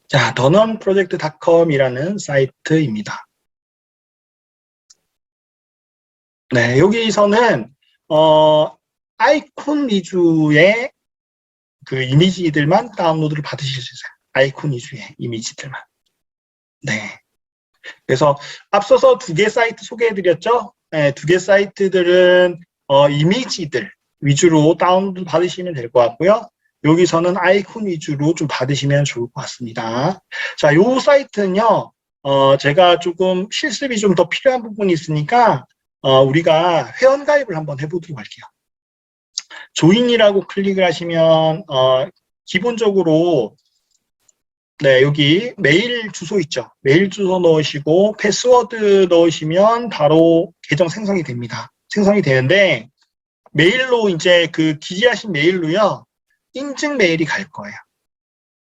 자, 더넌프로젝트닷컴이라는 사이트입니다. 네, 여기서는 아이콘 위주의 그 이미지들만 다운로드를 받으실 수 있어요. 아이콘 위주의 이미지들만. 네. 그래서 앞서서 두 개 사이트 소개해드렸죠? 네, 두 개 사이트들은 이미지들 위주로 다운로드 받으시면 될 것 같고요. 여기서는 아이콘 위주로 좀 받으시면 좋을 것 같습니다. 자, 요 사이트는요, 제가 조금 실습이 좀 더 필요한 부분이 있으니까, 우리가 회원가입을 한번 해보도록 할게요. 조인이라고 클릭을 하시면, 기본적으로, 네, 여기 메일 주소 있죠. 메일 주소 넣으시고, 패스워드 넣으시면 바로 계정 생성이 됩니다. 생성이 되는데, 메일로 이제 그 기재하신 메일로요, 인증 메일이 갈 거예요.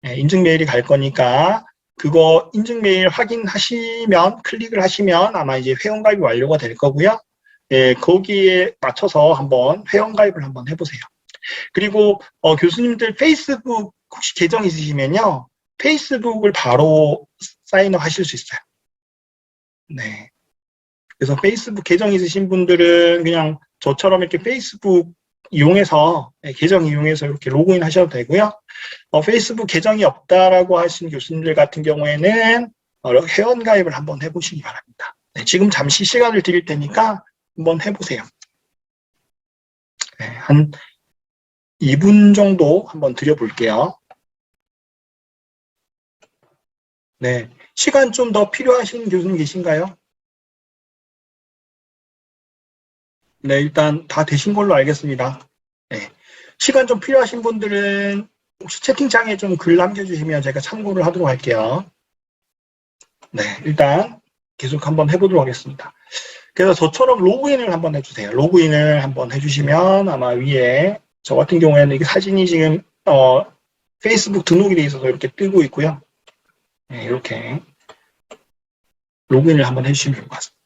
네, 인증 메일이 갈 거니까 그거 인증 메일 확인하시면 클릭을 하시면 아마 이제 회원가입이 완료가 될 거고요. 예, 거기에 맞춰서 한번 회원가입을 한번 해보세요. 그리고 교수님들 페이스북 혹시 계정 있으시면요, 페이스북을 바로 사인업 하실 수 있어요. 네. 그래서 페이스북 계정 있으신 분들은 그냥 저처럼 이렇게 페이스북 이용해서, 계정 이용해서 이렇게 로그인 하셔도 되고요. 페이스북 계정이 없다라고 하신 교수님들 같은 경우에는 회원가입을 한번 해보시기 바랍니다. 네, 지금 잠시 시간을 드릴 테니까 한번 해보세요. 네, 한 2분 정도 한번 드려볼게요. 네, 시간 좀 더 필요하신 교수님 계신가요? 네, 일단 다 되신 걸로 알겠습니다. 네, 시간 좀 필요하신 분들은 혹시 채팅창에 좀 글 남겨주시면 제가 참고를 하도록 할게요. 네, 일단 계속 한번 해보도록 하겠습니다. 그래서 저처럼 로그인을 한번 해주세요. 로그인을 한번 해주시면 아마 위에 저 같은 경우에는 이게 사진이 지금 페이스북 등록이 돼 있어서 이렇게 뜨고 있고요. 네, 이렇게 로그인을 한번 해주시면 좋을 것 같습니다.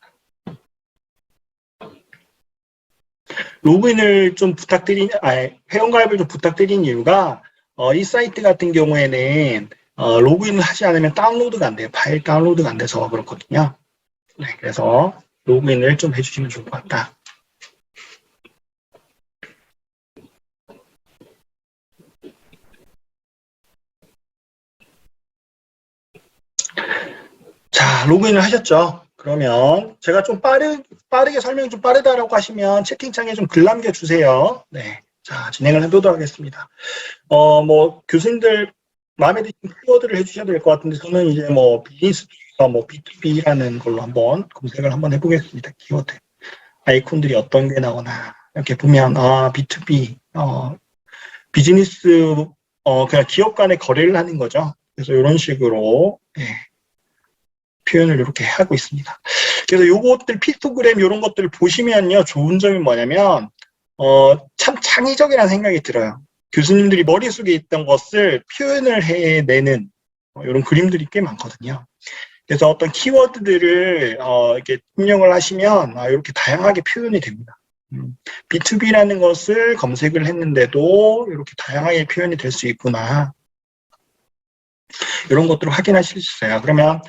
로그인을 좀 회원가입을 좀 부탁드린 이유가 이 사이트 같은 경우에는 로그인을 하지 않으면 다운로드가 안 돼요. 파일 다운로드가 안 돼서 그렇거든요. 네, 그래서 로그인을 좀 해주시면 좋을 것 같다. 자, 로그인을 하셨죠? 그러면 제가 좀 빠르게 설명이 좀 빠르다라고 하시면 채팅창에 좀 글 남겨주세요. 네. 자, 진행을 해보도록 하겠습니다. 뭐, 교수님들 마음에 드시는 키워드를 해주셔야 될 것 같은데, 저는 이제 뭐, 비즈니스 중에서 뭐, B2B라는 걸로 한번 검색을 한번 해보겠습니다. 키워드. 아이콘들이 어떤 게 나오나. 이렇게 보면, B2B, 비즈니스, 그냥 기업 간의 거래를 하는 거죠. 그래서 이런 식으로, 예, 표현을 이렇게 하고 있습니다. 그래서 요것들 피크토그램 이런 것들을 보시면요, 좋은 점이 뭐냐면 참 창의적이라는 생각이 들어요. 교수님들이 머릿속에 있던 것을 표현을 해내는 이런 그림들이 꽤 많거든요. 그래서 어떤 키워드들을 이렇게 입력을 하시면 이렇게 다양하게 표현이 됩니다. B2B라는 것을 검색을 했는데도 이렇게 다양하게 표현이 될 수 있구나. 이런 것들을 확인하실 수 있어요. 그러면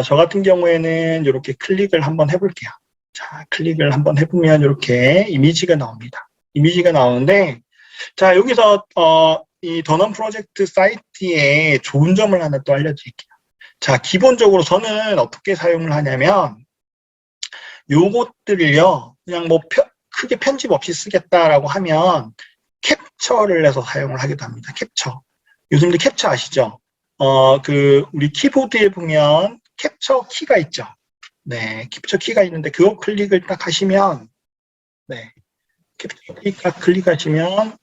저 같은 경우에는 이렇게 클릭을 한번 해볼게요. 자, 클릭을 한번 해보면 이렇게 이미지가 나옵니다. 이미지가 나오는데, 자, 여기서 이 더넌 프로젝트 사이트의 좋은 점을 하나 또 알려드릴게요. 자, 기본적으로 저는 어떻게 사용을 하냐면, 요것들을요, 그냥 뭐 크게 편집 없이 쓰겠다라고 하면 캡처를 해서 사용을 하기도 합니다. 캡처. 요즘도 캡처 아시죠? 우리 키보드에 보면 캡처 키가 있죠. 네, 캡처 키가 있는데 그거 클릭을 딱 하시면, 네, 캡처 키 딱 클릭하시면,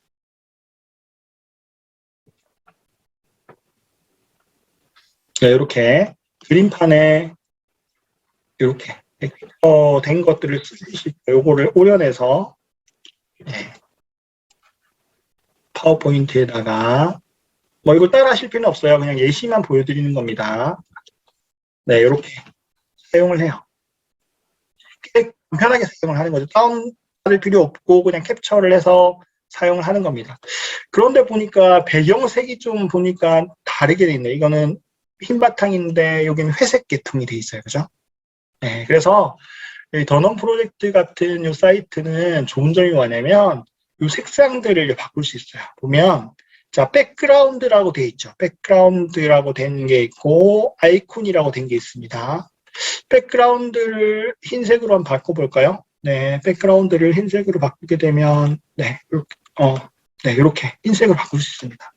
네, 이렇게 그림판에 이렇게 캡처된 것들을 쓰실 때 요거를 오려내서, 네, 파워포인트에다가 뭐 이걸 따라 하실 필요는 없어요. 그냥 예시만 보여드리는 겁니다. 네, 이렇게 사용을 해요. 편하게 사용을 하는 거죠. 다운받을 필요 없고 그냥 캡처를 해서 사용을 하는 겁니다. 그런데 보니까 배경색이 좀 보니까 다르게 돼 있네요. 이거는 흰 바탕인데 여기는 회색 계통이 돼 있어요. 그죠? 네, 그래서 이 더넘 프로젝트 같은 이 사이트는 좋은 점이 뭐냐면 이 색상들을 바꿀 수 있어요. 보면 자, 백그라운드라고 돼 있죠. 백그라운드라고 된 게 있고 아이콘이라고 된 게 있습니다. 백그라운드를 흰색으로 한번 바꿔볼까요? 네, 백그라운드를 흰색으로 바꾸게 되면 네, 이렇게 네, 이렇게 흰색으로 바꿀 수 있습니다.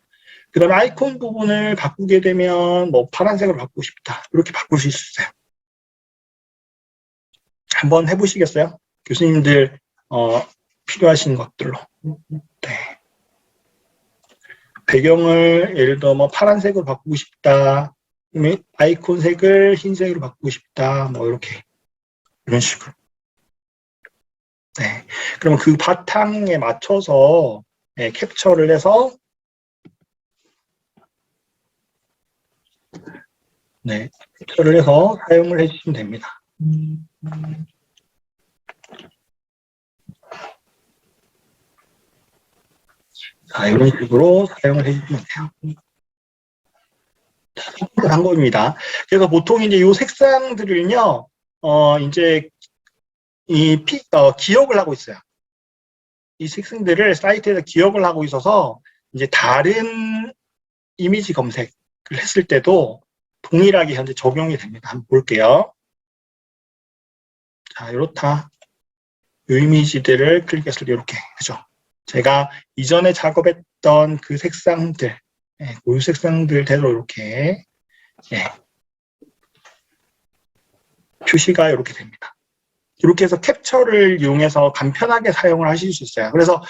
그 다음에 아이콘 부분을 바꾸게 되면 뭐 파란색으로 바꾸고 싶다. 이렇게 바꿀 수 있어요. 한번 해보시겠어요? 교수님들 필요하신 것들로. 네. 배경을 예를 들어 뭐 파란색으로 바꾸고 싶다. 아이콘 색을 흰색으로 바꾸고 싶다. 뭐 이렇게 이런 식으로. 네. 그러면 그 바탕에 맞춰서 네, 캡처를 해서 네, 캡처를 해서 사용을 해주시면 됩니다. 자, 이런 식으로 사용을 해주시면 돼요. 방법입니다. 그래서 보통 이제 이 색상들을요, 이제 기억을 하고 있어요. 이 색상들을 사이트에서 기억을 하고 있어서 이제 다른 이미지 검색을 했을 때도 동일하게 현재 적용이 됩니다. 한번 볼게요. 자, 이렇다. 이 이미지들을 클릭했을 때 이렇게 그죠? 제가 이전에 작업했던 그 색상들, 그 색상들대로 이렇게 표시가 이렇게 됩니다. 이렇게 해서 캡처를 이용해서 간편하게 사용을 하실 수 있어요. 그래서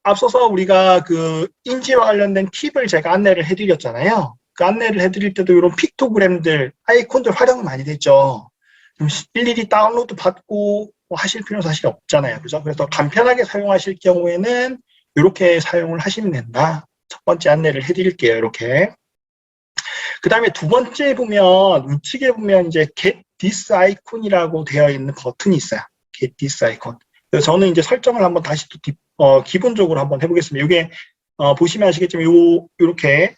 앞서서 우리가 그 인지와 관련된 팁을 제가 안내를 해드렸잖아요. 그 안내를 해드릴 때도 이런 픽토그램들, 아이콘들 활용 많이 됐죠. 일일이 다운로드 받고 뭐 하실 필요는 사실 없잖아요. 그죠? 그래서 간편하게 사용하실 경우에는 이렇게 사용을 하시면 된다. 첫 번째 안내를 해드릴게요. 이렇게. 그 다음에 두 번째 보면 우측에 보면 이제 Get This Icon이라고 되어 있는 버튼이 있어요. Get This Icon. 그래서 저는 이제 설정을 한번 다시 또 기본적으로 한번 해보겠습니다. 이게 보시면 아시겠지만 요렇게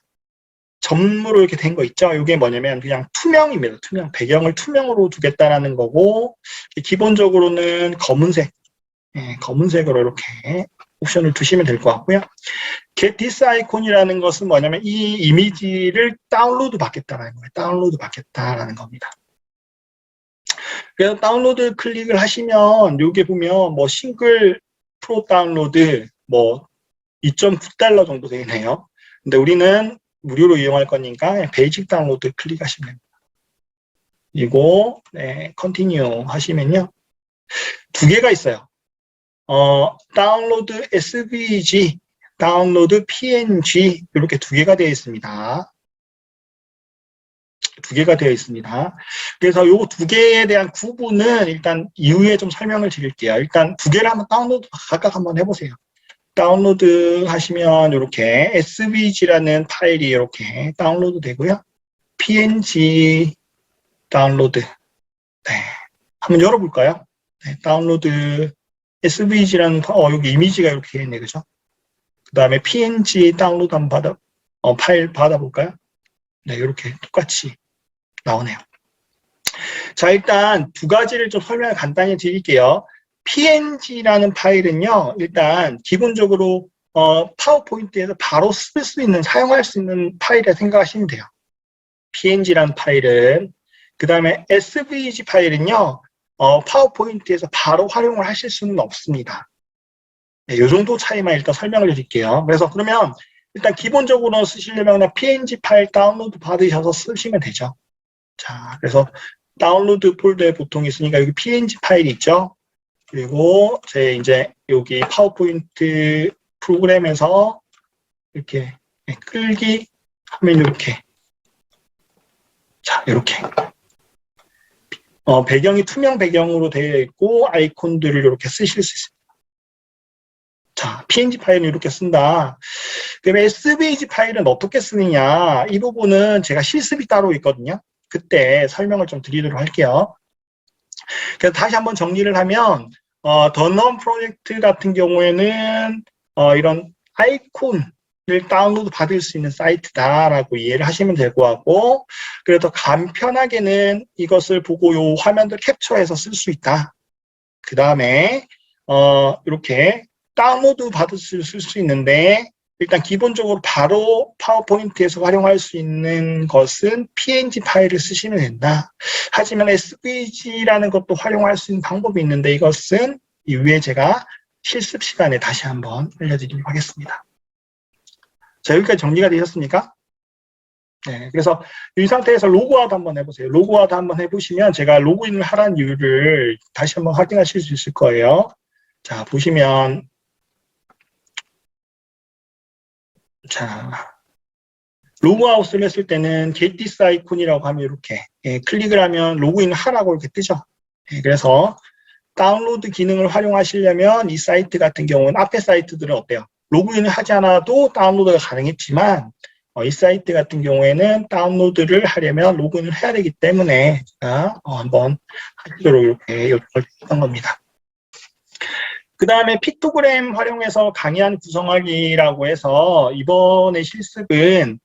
점으로 이렇게 된 거 있죠. 이게 뭐냐면 그냥 투명입니다. 투명. 배경을 투명으로 두겠다라는 거고 기본적으로는 검은색, 검은색으로 이렇게 옵션을 두시면 될 것 같고요. Get this icon이라는 것은 뭐냐면 이 이미지를 다운로드 받겠다라는 거예요. 다운로드 받겠다라는 겁니다. 그래서 다운로드 클릭을 하시면 여기 보면 뭐 싱글 프로 다운로드 뭐 2.9달러 정도 되네요. 근데 우리는 무료로 이용할 거니까 베이직 다운로드 클릭하시면 됩니다. 그리고 컨티뉴 하시면요. 두 개가 있어요. 다운로드 SVG, 다운로드 PNG 이렇게 두 개가 되어 있습니다. 두 개가 되어 있습니다. 그래서 요 두 개에 대한 구분은 일단 이후에 좀 설명을 드릴게요. 일단 두 개를 한번 다운로드 각각 한번 해보세요. 다운로드 하시면 이렇게 SVG라는 파일이 이렇게 다운로드 되고요. PNG 다운로드. 네. 한번 열어볼까요? 네, 다운로드 SVG라는 여기 이미지가 이렇게 있네, 그죠? 그 다음에 PNG 다운로드 한번 파일 받아볼까요? 네, 이렇게 똑같이 나오네요. 자, 일단 두 가지를 좀 설명을 간단히 드릴게요. PNG라는 파일은요, 일단 기본적으로 파워포인트에서 바로 쓸 수 있는, 사용할 수 있는 파일이라 생각하시면 돼요. PNG라는 파일은. 그 다음에 SVG 파일은요, 파워포인트에서 바로 활용을 하실 수는 없습니다. 네, 이 정도 차이만 일단 설명을 드릴게요. 그래서 그러면 일단 기본적으로 쓰시려면 그냥 PNG 파일 다운로드 받으셔서 쓰시면 되죠. 자, 그래서 다운로드 폴더에 보통 있으니까 여기 PNG 파일이 있죠. 그리고 제 이제 여기 파워포인트 프로그램에서 이렇게 끌기 하면 이렇게 자, 이렇게 배경이 투명 배경으로 되어 있고 아이콘들을 이렇게 쓰실 수 있습니다. 자, PNG 파일은 이렇게 쓴다. 그다음에 SVG 파일은 어떻게 쓰느냐? 이 부분은 제가 실습이 따로 있거든요. 그때 설명을 좀 드리도록 할게요. 그래서 다시 한번 정리를 하면 더넘 프로젝트 같은 경우에는 이런 아이콘 다운로드 받을 수 있는 사이트다라고 이해를 하시면 될 것 같고, 그래서 간편하게는 이것을 보고 요 화면들 캡처해서 쓸 수 있다. 그 다음에 이렇게 다운로드 받을 수 있는데, 일단 기본적으로 바로 파워포인트에서 활용할 수 있는 것은 PNG 파일을 쓰시면 된다. 하지만 SVG라는 것도 활용할 수 있는 방법이 있는데, 이것은 이후에 제가 실습 시간에 다시 한번 알려드리도록 하겠습니다. 자, 여기까지 정리가 되셨습니까? 네, 그래서 이 상태에서 로그아웃 한번 해보세요. 로그아웃 한번 해보시면 제가 로그인을 하라는 이유를 다시 한번 확인하실 수 있을 거예요. 자, 보시면 자, 로그아웃을 했을 때는 get this 아이콘이라고 하면 이렇게 클릭을 하면 로그인을 하라고 이렇게 뜨죠. 그래서 다운로드 기능을 활용하시려면 이 사이트 같은 경우는 앞에 사이트들은 어때요? 로그인을 하지 않아도 다운로드가 가능했지만 이 사이트 같은 경우에는 다운로드를 하려면 로그인을 해야 되기 때문에 제가 한번 하시도록 이렇게 요청을 했던 겁니다. 그 다음에 픽토그램 활용해서 강의안 구성하기라고 해서 이번에 실습은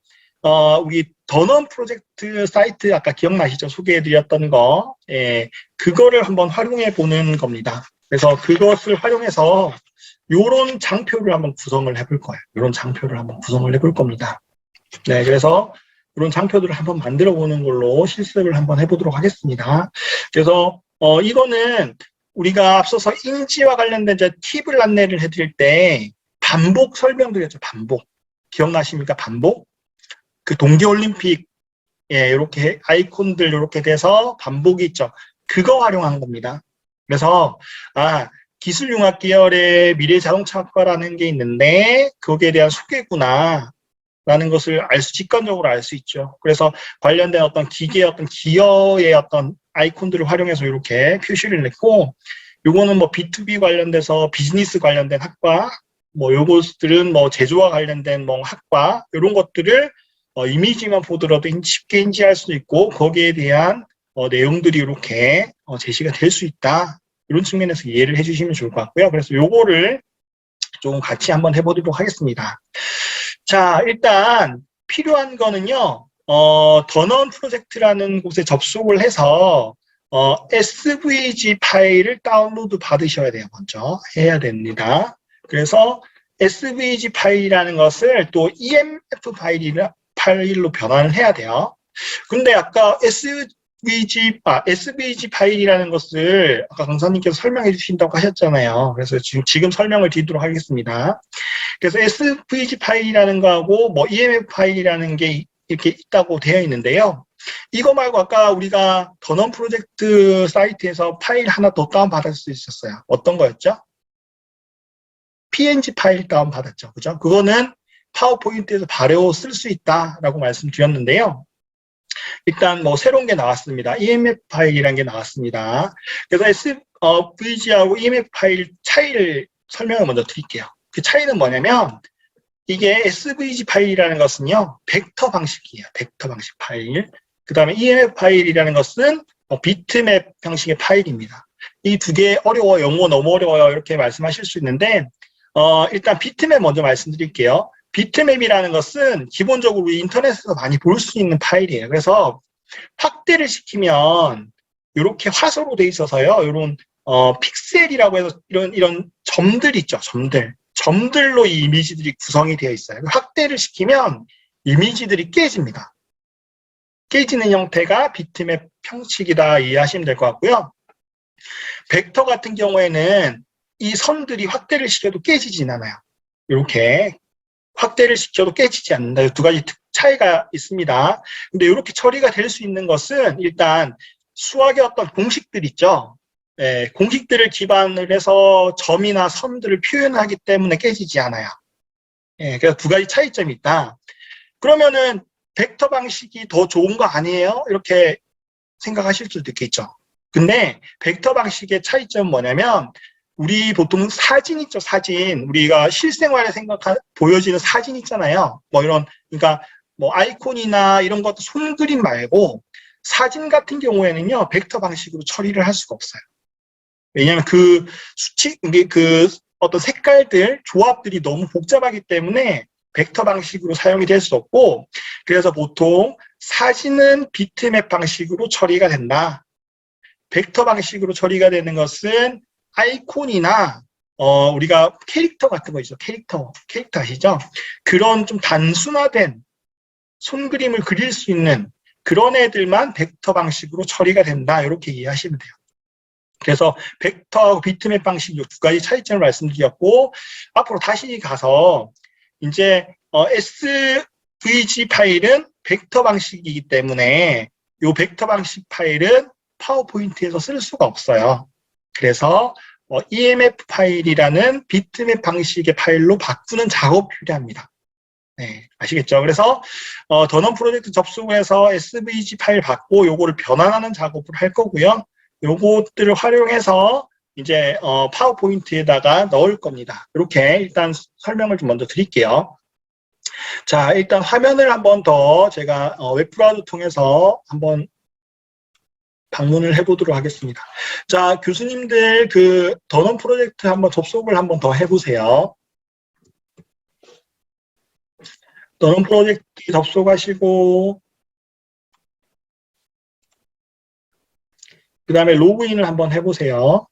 우리 더넌 프로젝트 사이트 아까 기억나시죠? 소개해드렸던 거. 그거를 한번 활용해 보는 겁니다. 그래서 그것을 활용해서 요런 장표를 한번 구성을 해볼 거예요. 요런 장표를 한번 구성을 해볼 겁니다. 네, 그래서 이런 장표들을 한번 만들어 보는 걸로 실습을 한번 해보도록 하겠습니다. 그래서 이거는 우리가 앞서서 인지와 관련된 팁을 안내를 해드릴 때 반복 설명드렸죠. 반복. 기억나십니까? 반복. 그 동계올림픽 이렇게 아이콘들 이렇게 돼서 반복이 있죠. 그거 활용한 겁니다. 그래서 기술융합 계열의 미래자동차학과라는 게 있는데 거기에 대한 소개구나 라는 것을 직관적으로 알 수 있죠. 그래서 관련된 어떤 기계의 어떤 기어의 어떤 아이콘들을 활용해서 이렇게 표시를 냈고, 요거는 뭐 B2B 관련돼서 비즈니스 관련된 학과, 뭐 요것들은 뭐 제조와 관련된 뭐 학과, 이런 것들을 이미지만 보더라도 쉽게 인지할 수 있고, 거기에 대한 내용들이 이렇게 제시가 될 수 있다. 이런 측면에서 이해를 해주시면 좋을 것 같고요. 그래서 요거를 좀 같이 한번 해보도록 하겠습니다. 자, 일단 필요한 거는요, 더넌 프로젝트라는 곳에 접속을 해서 SVG 파일을 다운로드 받으셔야 돼요. 먼저 해야 됩니다. 그래서 SVG 파일이라는 것을 또 EMF 파일로 변환을 해야 돼요. 근데 아까 SVG 파일이라는 것을 아까 강사님께서 설명해 주신다고 하셨잖아요. 그래서 지금 설명을 드리도록 하겠습니다. 그래서 SVG 파일이라는 거하고 뭐 EMF 파일이라는 게 이렇게 있다고 되어 있는데요. 이거 말고 아까 우리가 더넌 프로젝트 사이트에서 파일 하나 더 다운받을 수 있었어요. 어떤 거였죠? PNG 파일 다운받았죠. 그죠? 그거는 파워포인트에서 바로 쓸 수 있다라고 말씀드렸는데요. 일단 뭐 새로운 게 나왔습니다. EMF 파일이라는 게 나왔습니다. 그래서 SVG하고 EMF 파일 차이를 설명을 먼저 드릴게요. 그 차이는 뭐냐면 이게 SVG 파일이라는 것은요. 벡터 방식이에요. 벡터 방식 파일. 그 다음에 EMF 파일이라는 것은 비트맵 형식의 파일입니다. 이 두 개 어려워요. 영어 너무 어려워요. 이렇게 말씀하실 수 있는데 일단 비트맵 먼저 말씀드릴게요. 비트맵이라는 것은 기본적으로 인터넷에서 많이 볼 수 있는 파일이에요. 그래서 확대를 시키면 이렇게 화소로 돼 있어서요. 이런 픽셀이라고 해서 이런 점들 있죠. 점들로 이 이미지들이 구성이 되어 있어요. 확대를 시키면 이미지들이 깨집니다. 깨지는 형태가 비트맵 형식이다 이해하시면 될 것 같고요. 벡터 같은 경우에는 이 선들이 확대를 시켜도 깨지진 않아요. 이렇게 확대를 시켜도 깨지지 않는다. 두 가지 차이가 있습니다. 근데 이렇게 처리가 될 수 있는 것은 일단 수학의 어떤 공식들 있죠. 공식들을 기반을 해서 점이나 선들을 표현하기 때문에 깨지지 않아요. 그래서 두 가지 차이점이 있다. 그러면은 벡터 방식이 더 좋은 거 아니에요? 이렇게 생각하실 수도 있겠죠. 근데 벡터 방식의 차이점은 뭐냐면 우리 보통 사진 있죠, 사진. 우리가 실생활에 보여지는 사진 있잖아요. 뭐 이런, 그러니까 뭐 아이콘이나 이런 것도 손그림 말고 사진 같은 경우에는요, 벡터 방식으로 처리를 할 수가 없어요. 왜냐하면 그 어떤 색깔들, 조합들이 너무 복잡하기 때문에 벡터 방식으로 사용이 될 수 없고, 그래서 보통 사진은 비트맵 방식으로 처리가 된다. 벡터 방식으로 처리가 되는 것은 아이콘이나 우리가 캐릭터 같은 거 있죠. 캐릭터 아시죠? 그런 좀 단순화된 손그림을 그릴 수 있는 그런 애들만 벡터 방식으로 처리가 된다. 이렇게 이해하시면 돼요. 그래서 벡터하고 비트맵 방식 이 두 가지 차이점을 말씀드렸고, 앞으로 다시 가서 이제 SVG 파일은 벡터 방식이기 때문에 이 벡터 방식 파일은 파워포인트에서 쓸 수가 없어요. 그래서 EMF 파일이라는 비트맵 방식의 파일로 바꾸는 작업이 필요합니다. 네, 아시겠죠? 그래서 더넌 프로젝트 접속을 해서 SVG 파일 받고 요거를 변환하는 작업을 할 거고요. 요것들을 활용해서 이제 파워포인트에다가 넣을 겁니다. 이렇게 일단 설명을 좀 먼저 드릴게요. 자, 일단 화면을 한번 더 제가 웹브라우저 통해서 한번 방문을 해보도록 하겠습니다. 자, 교수님들 그 더넌 프로젝트 한번 접속을 한번 더 해보세요. 더넌 프로젝트 접속하시고 그 다음에 로그인을 한번 해보세요.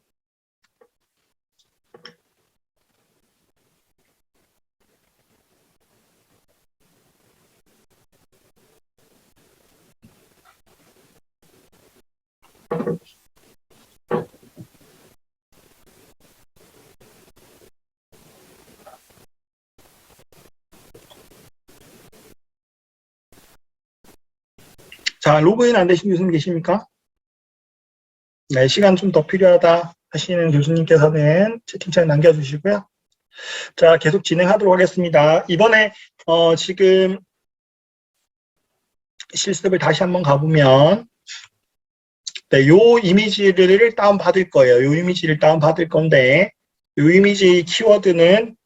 자, 로그인 안 되신 교수님 계십니까? 네, 시간 좀 더 필요하다 하시는 교수님께서는 채팅창에 남겨주시고요. 자, 계속 진행하도록 하겠습니다. 이번에 지금 실습을 다시 한번 가보면 네, 요 이미지를 다운받을 거예요. 요 이미지를 다운받을 건데 요 이미지 키워드는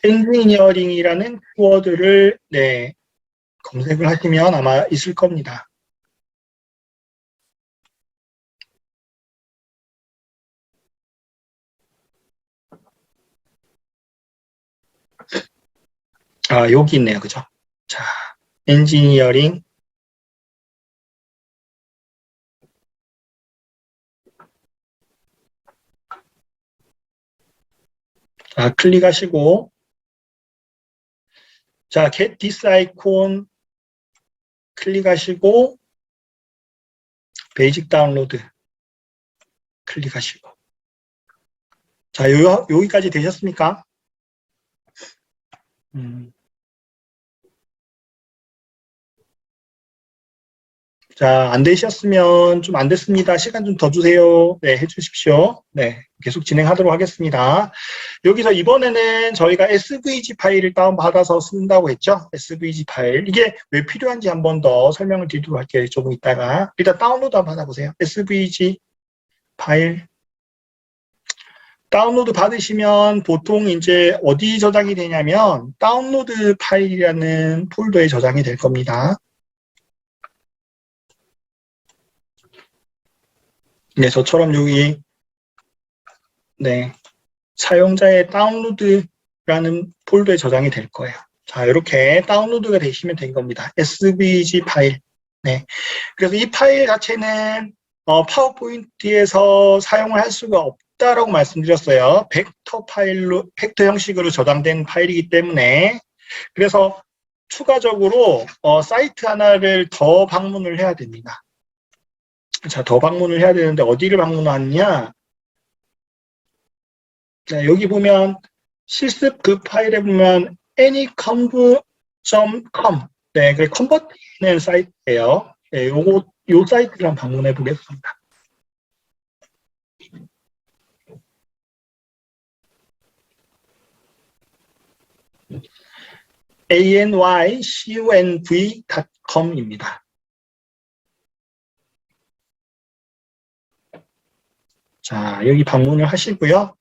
엔지니어링이라는 키워드를 네, 검색을 하시면 아마 있을 겁니다. 아, 여기 있네요. 그죠? 자, 엔지니어링. 자, 클릭하시고, 자, get this icon 클릭하시고, 베이직 다운로드 클릭하시고. 자, 여기까지 되셨습니까? 자, 안 되셨으면 좀 안 됐습니다. 시간 좀 더 주세요. 네, 해주십시오. 네, 계속 진행하도록 하겠습니다. 여기서 이번에는 저희가 SVG 파일을 다운받아서 쓴다고 했죠? SVG 파일. 이게 왜 필요한지 한 번 더 설명을 드리도록 할게요. 조금 있다가. 일단 다운로드 한번 받아보세요. SVG 파일. 다운로드 받으시면 보통 이제 어디 저장이 되냐면 다운로드 파일이라는 폴더에 저장이 될 겁니다. 네, 저처럼 여기 네, 사용자의 다운로드라는 폴더에 저장이 될 거예요. 자, 이렇게 다운로드가 되시면 된 겁니다. SVG 파일. 네, 그래서 이 파일 자체는 파워포인트에서 사용을 할 수가 없다라고 말씀드렸어요. 벡터 형식으로 저장된 파일이기 때문에 그래서 추가적으로 사이트 하나를 더 방문을 해야 됩니다. 자, 더 방문을 해야 되는데 어디를 방문하느냐? 네, 여기 보면 실습 그 파일에 보면 anyconv.com 네, 그 컨버트는 사이트예요. 네, 요 사이트를 한번 방문해 보겠습니다. anyconv.com입니다. 자, 여기 방문을 하시고요.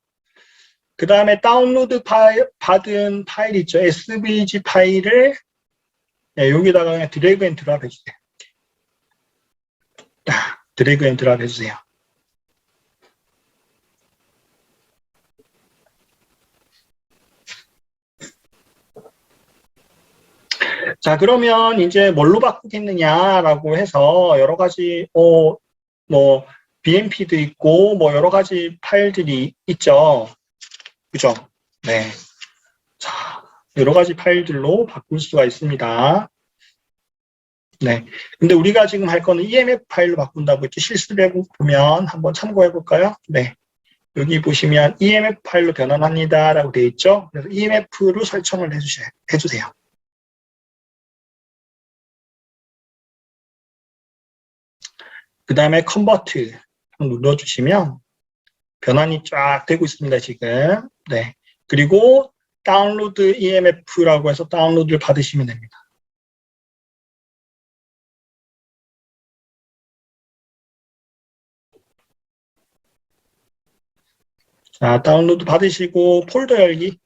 그 다음에 다운로드 받은 파일 있죠. SVG 파일을 네, 여기다가 그냥 드래그 앤 드랍 해주세요. 드래그 앤 드랍 해주세요. 자, 그러면 이제 뭘로 바꾸겠느냐라고 해서 여러 가지, 뭐, BMP도 있고, 뭐, 여러 가지 파일들이 있죠. 그죠? 네. 자, 여러 가지 파일들로 바꿀 수가 있습니다. 네. 근데 우리가 지금 할 거는 EMF 파일로 바꾼다고 했죠. 실습해 보면 한번 참고해 볼까요? 네. 여기 보시면 EMF 파일로 변환합니다. 라고 되어 있죠. 그래서 EMF로 설정을 해주세요. 그 다음에 컨버트 눌러주시면 변환이 쫙 되고 있습니다. 지금. 네. 그리고 다운로드 EMF라고 해서 다운로드를 받으시면 됩니다. 자, 다운로드 받으시고 폴더 열기.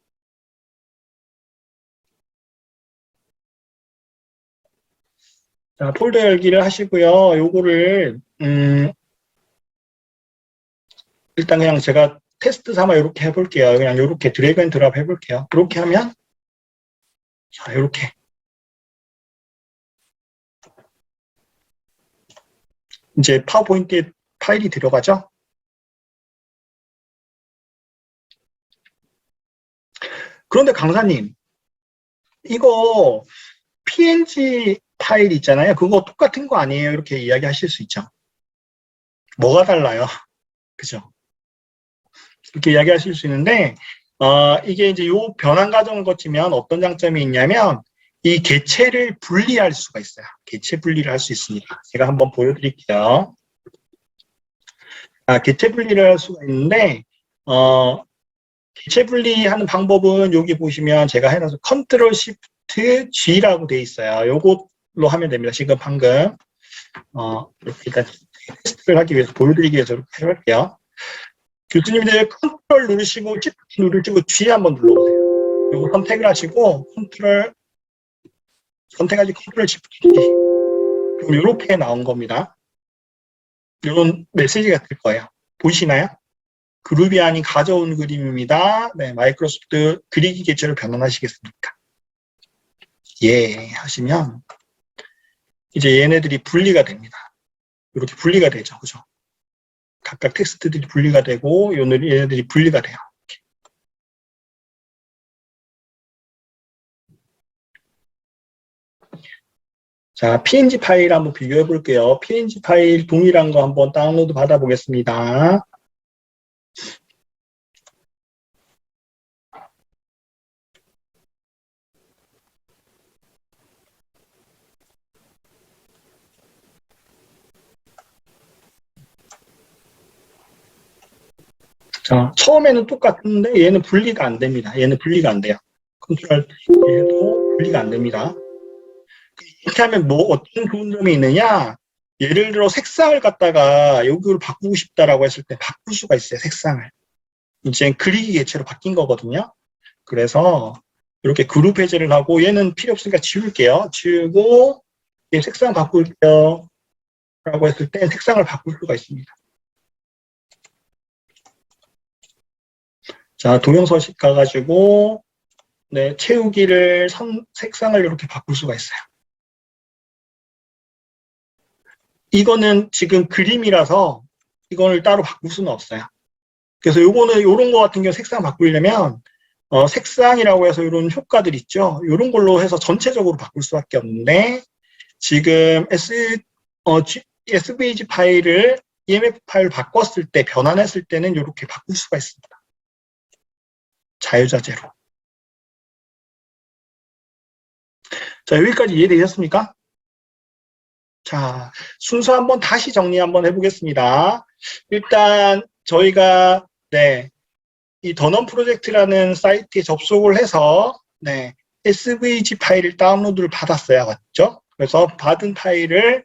자, 폴더 열기를 하시고요. 요거를 일단 그냥 제가 테스트 삼아 이렇게 해볼게요. 그냥 이렇게 드래그 앤 드랍 해볼게요. 이렇게 하면 자, 이렇게 이제 파워포인트에 파일이 들어가죠. 그런데 강사님, 이거 PNG 파일 있잖아요. 그거 똑같은 거 아니에요? 이렇게 이야기하실 수 있죠. 뭐가 달라요? 그죠? 이렇게 이야기하실 수 있는데 이게 이제 요 변환 과정을 거치면 어떤 장점이 있냐면 이 개체를 분리할 수가 있어요. 개체 분리를 할 수 있습니다. 제가 한번 보여드릴게요. 개체 분리를 할 수가 있는데 개체 분리하는 방법은 여기 보시면 제가 해놔서 컨트롤 시프트 G라고 되어 있어요. 요것로 하면 됩니다. 지금 방금 이렇게 일단 테스트를 하기 위해서 보여드리기 위해서 이렇게 해볼게요. 교수님들 컨트롤 누르시고 시프트 누르시고 G 한번 눌러보세요. 요거 선택을 하시고 컨트롤 선택하시고 컨트롤 시프트 G. 그럼 이렇게 나온 겁니다. 이런 메시지가 뜰 거예요. 보이시나요? 그루비안이 가져온 그림입니다. 네, 마이크로소프트 그리기 개체로 변환하시겠습니까? 예, 하시면 이제 얘네들이 분리가 됩니다. 이렇게 분리가 되죠. 그죠? 각각 텍스트들이 분리가 되고 얘네들이 분리가 돼요. 자, PNG 파일 한번 비교해 볼게요. PNG 파일 동일한 거 한번 다운로드 받아 보겠습니다. 자, 처음에는 똑같은데 얘는 분리가 안 됩니다. 얘는 분리가 안 돼요. 컨트롤 해도 분리가 안 됩니다. 이렇게 하면 뭐 어떤 좋은 점이 있느냐? 예를 들어 색상을 갖다가 여기로 바꾸고 싶다라고 했을 때 바꿀 수가 있어요. 색상을. 이제 그리기 개체로 바뀐 거거든요. 그래서 이렇게 그룹 해제를 하고 얘는 필요 없으니까 지울게요. 지우고 얘 색상 바꿀게요. 라고 했을 때 색상을 바꿀 수가 있습니다. 자, 동영서식 가가지고 네, 채우기를 색상을 이렇게 바꿀 수가 있어요. 이거는 지금 그림이라서 이거를 따로 바꿀 수는 없어요. 그래서 요런 거 같은 경우 색상 바꾸려면 색상이라고 해서 이런 효과들 있죠. 이런 걸로 해서 전체적으로 바꿀 수밖에 없는데 지금 SVG 파일을 EMF 파일을 바꿨을 때 변환했을 때는 이렇게 바꿀 수가 있습니다. 자유자재로. 자, 여기까지 이해되셨습니까? 자, 순서 한번 다시 정리 한번 해보겠습니다. 일단 저희가 이 더넌 프로젝트라는 사이트에 접속을 해서 SVG 파일을 다운로드를 받았어요. 맞죠? 그래서 받은 파일을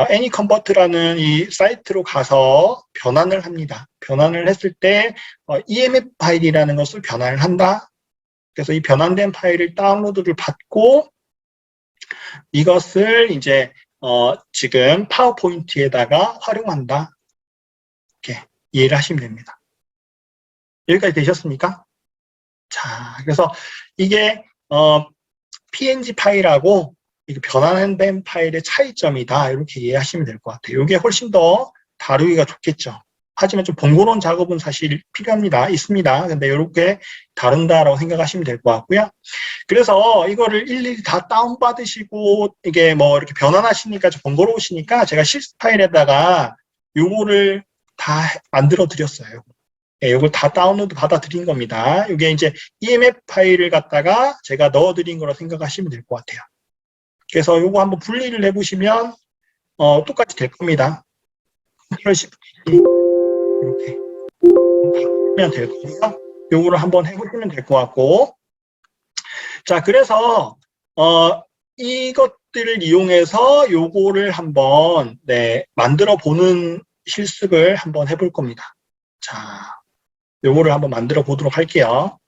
AnyConvert라는 이 사이트로 가서 변환을 합니다. 변환을 했을 때 EMF 파일이라는 것을 변환을 한다. 그래서 이 변환된 파일을 다운로드를 받고 이것을 이제 지금 파워포인트에다가 활용한다. 이렇게 이해를 하시면 됩니다. 여기까지 되셨습니까? 자, 그래서 이게 PNG 파일하고 이게 변환된 파일의 차이점이다. 이렇게 이해하시면 될 것 같아요. 이게 훨씬 더 다루기가 좋겠죠. 하지만 좀 번거로운 작업은 사실 필요합니다. 있습니다. 근데 이렇게 다룬다라고 생각하시면 될 것 같고요. 그래서 이거를 일일이 다 다운받으시고 이게 뭐 이렇게 변환하시니까 좀 번거로우시니까 제가 실습 파일에다가 요거를 다 만들어 드렸어요. 예, 요걸 다 다운로드 받아 드린 겁니다. 이게 이제 EMF 파일을 갖다가 제가 넣어 드린 거라 생각하시면 될 것 같아요. 그래서 요거 한번 분리를 해보시면 똑같이 될 겁니다. 컨트롤 Shift 이렇게 하면 될 거고요. 요거를 한번 해보시면 될 것 같고, 자 그래서 이것들을 이용해서 요거를 한번 만들어 보는 실습을 한번 해볼 겁니다. 자, 요거를 한번 만들어 보도록 할게요.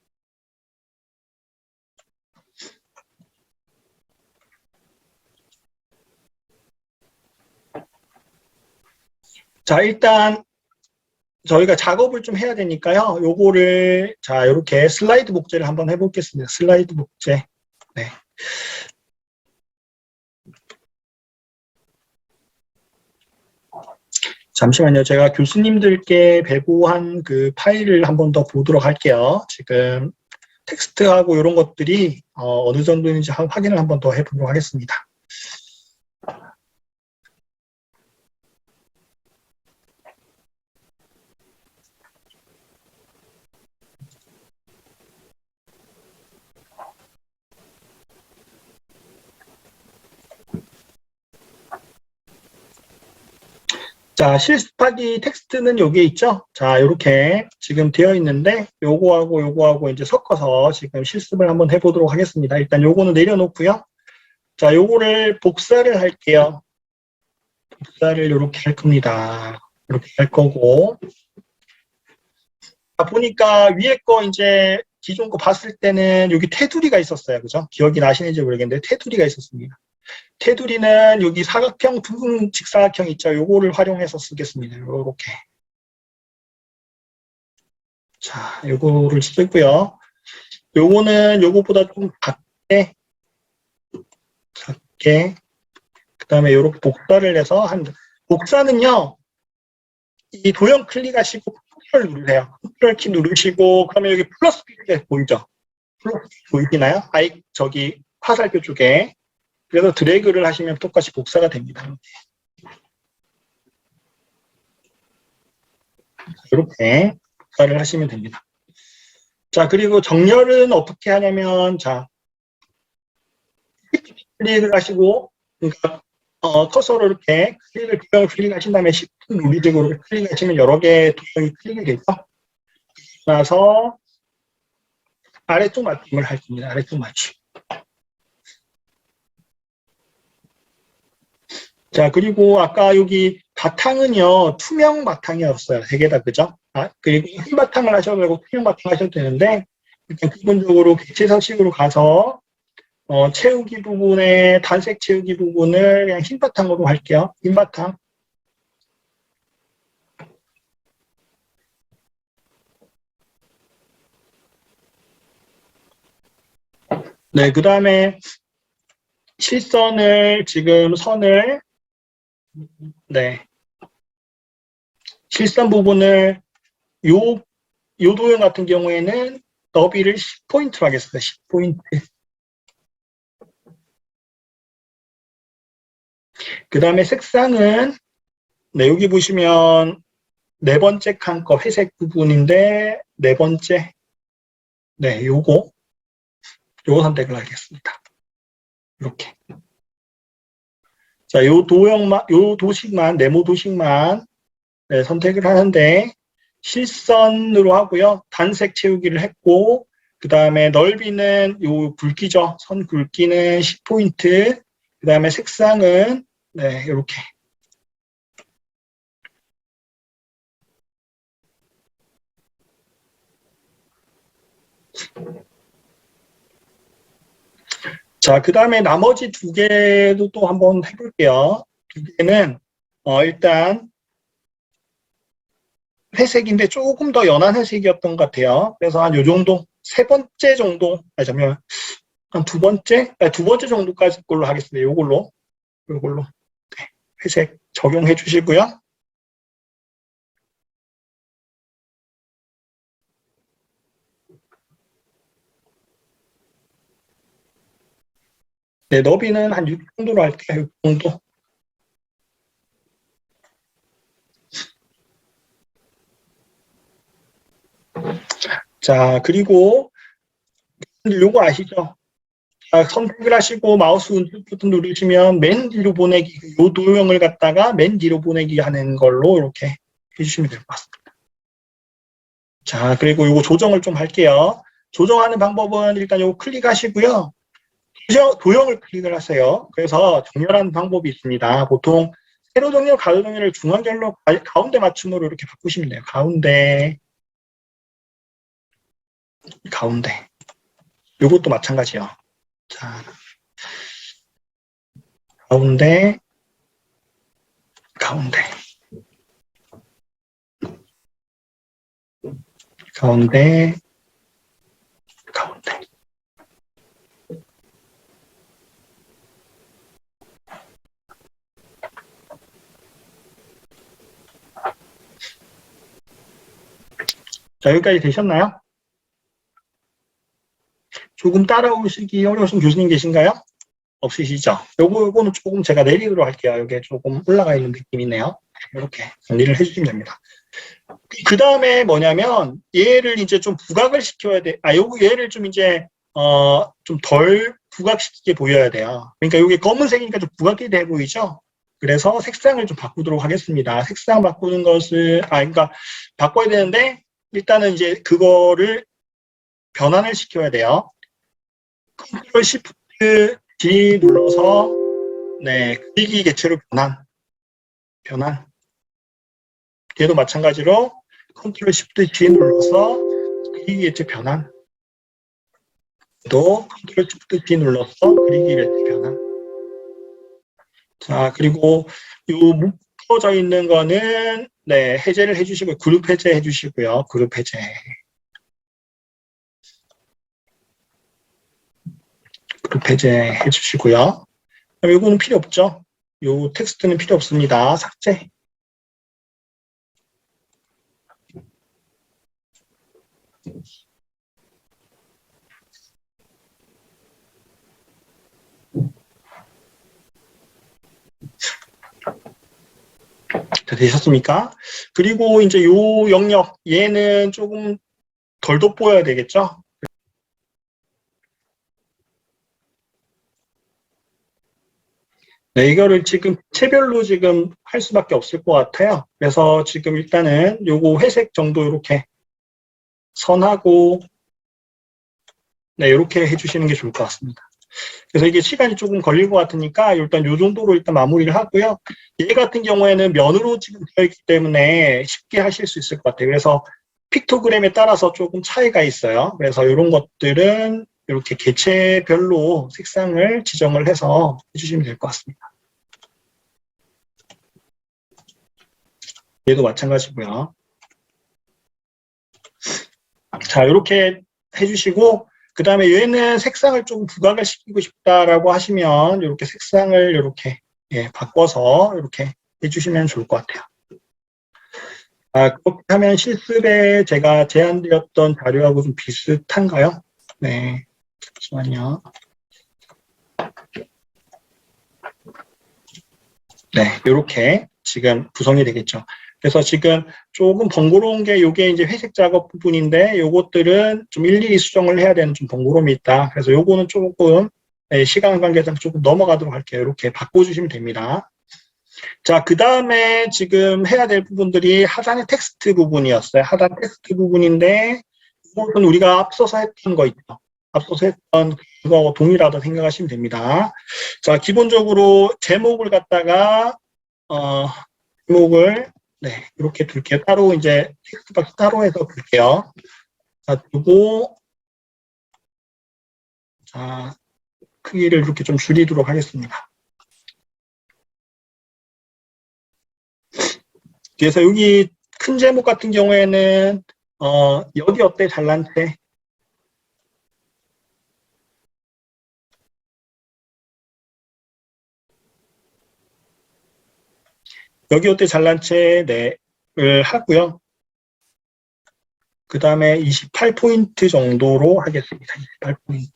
자, 일단 저희가 작업을 좀 해야 되니까요. 요거를 자, 이렇게 슬라이드 복제를 한번 해보겠습니다. 슬라이드 복제. 네. 잠시만요. 제가 교수님들께 배부한 그 파일을 한번 더 보도록 할게요. 지금 텍스트하고 이런 것들이 어느 정도인지 확인을 한번 더 해보도록 하겠습니다. 자, 실습하기 텍스트는 여기에 있죠? 자, 이렇게 지금 되어 있는데, 요거하고 이제 섞어서 지금 실습을 한번 해보도록 하겠습니다. 일단 요거는 내려놓고요. 자, 요거를 복사를 할게요. 복사를 이렇게 할 겁니다. 이렇게 할 거고. 자, 보니까 위에 거 이제 기존 거 봤을 때는 여기 테두리가 있었어요. 그죠? 기억이 나시는지 모르겠는데, 테두리가 있었습니다. 테두리는 여기 사각형, 둥근 직사각형 있죠. 요거를 활용해서 쓰겠습니다. 요렇게. 자, 요거를 쓰고요. 요거는 요거보다 좀 작게, 그 다음에 요렇게 복사를 해서 복사는요, 이 도형 클릭하시고 컨트롤 누르세요. 컨트롤 키 누르시고, 그러면 여기 플러스 이렇게 보이죠? 플러스 보이시나요? 저기 화살표 쪽에. 그래서 드래그를 하시면 똑같이 복사가 됩니다. 이렇게 복사를 하시면 됩니다. 자, 그리고 정렬은 어떻게 하냐면, 자, 클릭을 하시고, 그러니까, 커서로 이렇게 클릭하신 다음에 Shift 누르시고 클릭하시면 여러 개의 도형이 클릭이 되죠. 나서 아래쪽 맞춤을 할 겁니다. 아래쪽 맞춤. 자, 그리고 아까 여기 바탕은요, 투명 바탕이었어요. 세 개 다, 그죠? 그리고 흰 바탕을 하셔도 되고, 투명 바탕 하셔도 되는데, 일단 기본적으로 객체 서식으로 가서, 채우기 부분에, 단색 채우기 부분을 그냥 흰 바탕으로 할게요. 흰 바탕. 네, 그 다음에 실선을, 지금 선을, 네. 실선 부분을, 요 도형 같은 경우에는 너비를 10포인트로 하겠습니다. 10포인트. 그 다음에 색상은, 네, 여기 보시면, 네 번째 칸 거 회색 부분인데, 네 번째, 네, 요거 선택을 하겠습니다. 이렇게. 자, 요 도식만, 네모 도식만, 네, 선택을 하는데, 실선으로 하고요. 단색 채우기를 했고, 그 다음에 넓이는 요 굵기죠. 선 굵기는 10포인트. 그 다음에 색상은, 네, 이렇게. 자, 그 다음에 나머지 두 개도 또 한번 해볼게요. 두 개는, 일단, 회색인데 조금 더 연한 회색이었던 것 같아요. 그래서 한 요 정도, 세 번째 정도, 잠시만요. 한 두 번째? 두 번째 정도까지 걸로 하겠습니다. 요걸로. 네, 회색 적용해 주시고요. 네, 너비는 한 6 정도로 할게요. 6 정도. 자, 그리고 요거 아시죠? 선택을 하시고 마우스 버튼 누르시면 맨 뒤로 보내기, 요 도형을 갖다가 맨 뒤로 보내기 하는 걸로 이렇게 해주시면 될 것 같습니다. 자, 그리고 요거 조정을 좀 할게요. 조정하는 방법은 일단 요거 클릭하시고요. 도형을 클릭을 하세요. 그래서 정렬하는 방법이 있습니다. 보통 세로 정렬, 가로 정렬을 중앙결로 가운데 맞춤으로 이렇게 바꾸시면 돼요. 가운데. 요것도 마찬가지요. 자, 가운데. 자, 여기까지 되셨나요? 조금 따라오시기 어려우신 교수님 계신가요? 없으시죠? 요거는 조금 제가 내리도록 할게요. 이게 조금 올라가 있는 느낌이네요. 이렇게 정리를 해주시면 됩니다. 그 다음에 뭐냐면 얘를 이제 좀 부각을 시켜야 돼. 얘를 좀 이제 좀 덜 부각시키게 보여야 돼요. 그러니까 이게 검은색이니까 좀 부각이 돼 보이죠? 그래서 색상을 좀 바꾸도록 하겠습니다. 색상 바꾸는 것을 그러니까 바꿔야 되는데 일단은 이제 그거를 변환을 시켜야 돼요. 컨트롤 시프트 D 눌러서 네, 그리기 개체로 변환. 얘도 마찬가지로 컨트롤 시프트 D 눌러서 그리기 개체 변환. 또 컨트롤 시프트 D 눌러서 그리기 개체 변환. 자, 그리고 요 묶어져 있는 거는 네, 해제를 해주시고 그룹 해제 해주시고요. 그룹 해제 해주시고요. 요거는 필요 없죠. 요 텍스트는 필요 없습니다. 삭제. 자, 되셨습니까? 그리고 이제 요 영역, 얘는 조금 덜 돋보여야 되겠죠? 네, 이거를 지금 체별로 지금 할 수밖에 없을 것 같아요. 그래서 지금 일단은 요거 회색 정도 이렇게 선하고, 네, 이렇게 해주시는 게 좋을 것 같습니다. 그래서 이게 시간이 조금 걸릴 것 같으니까 일단 요 정도로 일단 마무리를 하고요. 얘 같은 경우에는 면으로 지금 되어 있기 때문에 쉽게 하실 수 있을 것 같아요. 그래서 픽토그램에 따라서 조금 차이가 있어요. 그래서 이런 것들은 이렇게 개체별로 색상을 지정을 해서 해주시면 될 것 같습니다. 얘도 마찬가지고요. 자, 이렇게 해주시고 그 다음에 얘는 색상을 좀 부각을 시키고 싶다라고 하시면 이렇게 색상을 이렇게 바꿔서 이렇게 해주시면 좋을 것 같아요. 그렇게 하면 실습에 제가 제안드렸던 자료하고 좀 비슷한가요? 네, 잠시만요. 네, 이렇게 지금 구성이 되겠죠. 그래서 지금 조금 번거로운 게 요게 이제 회색 작업 부분인데 요것들은 좀 일일이 수정을 해야 되는 좀 번거로움이 있다. 그래서 요거는 조금 시간 관계상 조금 넘어가도록 할게요. 이렇게 바꿔주시면 됩니다. 자, 그 다음에 지금 해야 될 부분들이 하단의 텍스트 부분이었어요. 하단 텍스트 부분인데 이것은 우리가 앞서서 했던 거 있죠. 앞서서 했던 그거 동일하다 생각하시면 됩니다. 자, 기본적으로 제목을 갖다가 제목을 네, 이렇게 둘게요. 따로 이제 텍스트 박스 따로 해서 둘게요. 자, 두고 자, 크기를 이렇게 좀 줄이도록 하겠습니다. 그래서 여기 큰 제목 같은 경우에는 여기 어때 잘난 체 여기 어때 잘난 채 네,를 하고요. 그 다음에 28포인트 정도로 하겠습니다. 28포인트.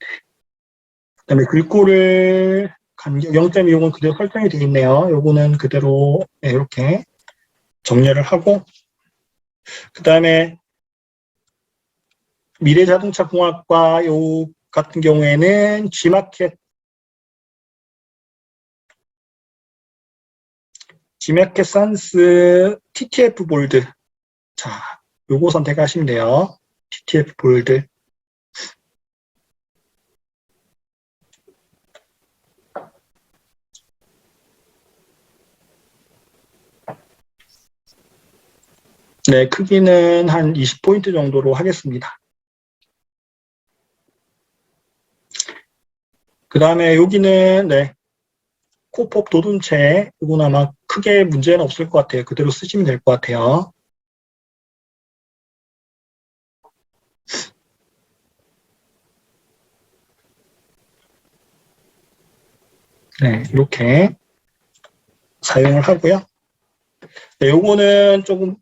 그 다음에 글꼴을 간격 0.25은 그대로 설정이 되어 있네요. 요거는 그대로 네, 이렇게 정렬을 하고, 그 다음에 미래자동차공학과 요 같은 경우에는 G마켓 산스 TTF 볼드. 자, 요거 선택하시면 돼요. TTF 볼드. 네, 크기는 한 20포인트 정도로 하겠습니다. 그 다음에 여기는, 네, 코법 도둠체. 이건 아마 크게 문제는 없을 것 같아요. 그대로 쓰시면 될 것 같아요. 네, 이렇게 사용을 하고요. 네, 요거는 조금,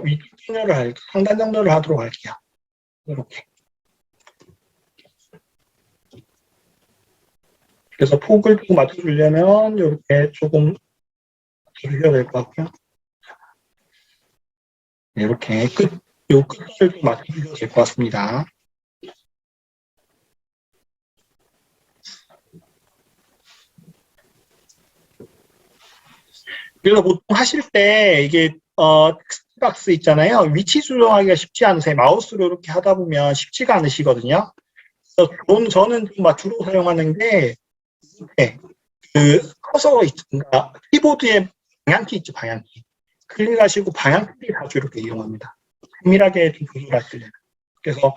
위쪽 정렬을 상단 정도를 하도록 할게요. 이렇게. 그래서 폭을 조금 맞춰주려면 이렇게 조금 맞춰주셔야 될 것 같고요. 네, 이렇게 요 끝을 좀 맞춰주셔도 될 것 같습니다. 그래서 보통 하실 때 이게 텍스트박스 있잖아요. 위치 조정하기가 쉽지 않으세요. 마우스로 이렇게 하다 보면 쉽지가 않으시거든요. 그래서 저는 주로 사용하는 게 네, 그 커서 그러니까 키보드에 방향키 있죠, 방향키. 클릭하시고 방향키를 자주 이렇게 이용합니다. 세밀하게 좀 조절하시려면. 그래서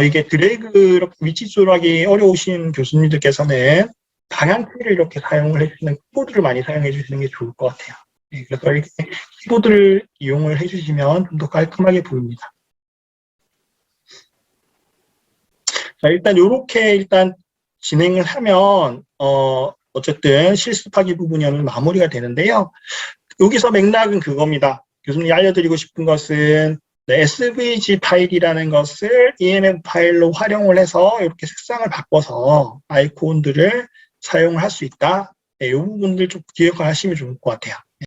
이게 드래그 이렇게 위치 조절하기 어려우신 교수님들께서는 방향키를 이렇게 사용을 해주시는 키보드를 많이 사용해 주시는 게 좋을 것 같아요. 네, 그래서 이렇게 키보드를 이용을 해주시면 좀 더 깔끔하게 보입니다. 자, 일단 이렇게 일단 진행을 하면 어쨌든 실습하기 부분이 마무리가 되는데요. 여기서 맥락은 그겁니다. 교수님이 알려드리고 싶은 것은 네, SVG 파일이라는 것을 EMF 파일로 활용을 해서 이렇게 색상을 바꿔서 아이콘들을 사용할 수 있다. 네, 이 부분들 좀 기억하시면 좋을 것 같아요.